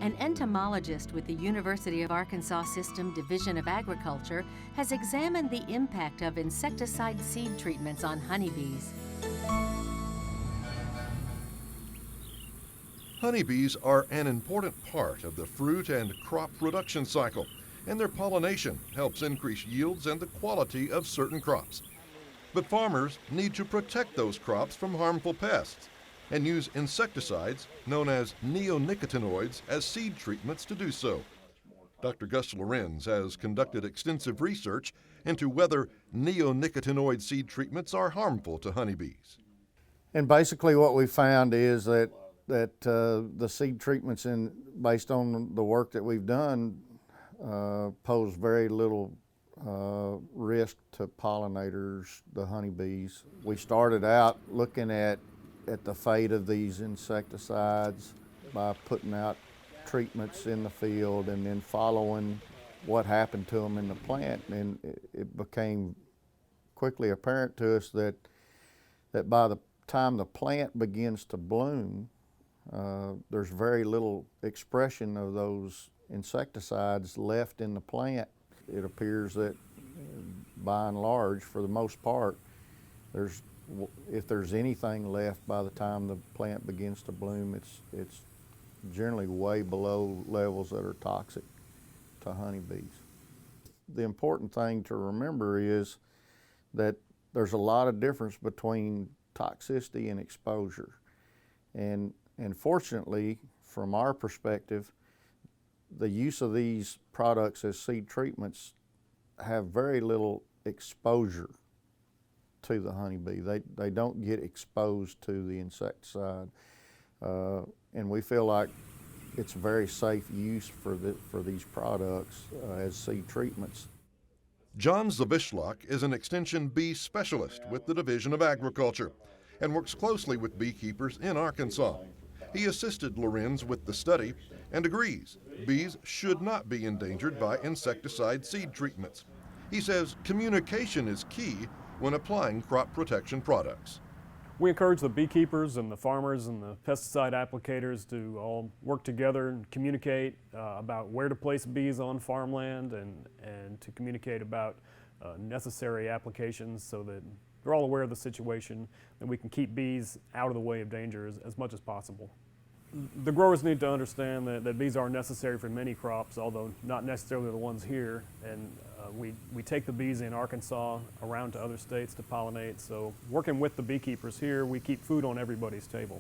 An entomologist with the University of Arkansas System Division of Agriculture has examined the impact of insecticide seed treatments on honeybees. Honeybees are an important part of the fruit and crop production cycle, and their pollination helps increase yields and the quality of certain crops. But farmers need to protect those crops from harmful pests and use insecticides known as neonicotinoids as seed treatments to do so. Dr. Gus Lorenz has conducted extensive research into whether neonicotinoid seed treatments are harmful to honeybees. And basically what we found is that the seed treatments, based on the work that we've done, pose very little risk to pollinators, the honeybees. We started out looking at the fate of these insecticides by putting out treatments in the field and then following what happened to them in the plant. And it became quickly apparent to us that by the time the plant begins to bloom, there's very little expression of those insecticides left in the plant. It appears that by and large, for the most part, if there's anything left by the time the plant begins to bloom, it's generally way below levels that are toxic to honeybees. The important thing to remember is that there's a lot of difference between toxicity and exposure. And fortunately, from our perspective, the use of these products as seed treatments have very little exposure to the honeybee. They don't get exposed to the insecticide. And we feel like it's very safe use for these products as seed treatments. John Zavishlak is an extension bee specialist with the Division of Agriculture and works closely with beekeepers in Arkansas. He assisted Lorenz with the study and agrees bees should not be endangered by insecticide seed treatments. He says communication is key when applying crop protection products. We encourage the beekeepers and the farmers and the pesticide applicators to all work together and communicate about where to place bees on farmland and to communicate about necessary applications so that they're all aware of the situation and we can keep bees out of the way of danger as much as possible. The growers need to understand that bees are necessary for many crops, although not necessarily the ones here. And we take the bees in Arkansas around to other states to pollinate. So working with the beekeepers here, we keep food on everybody's table.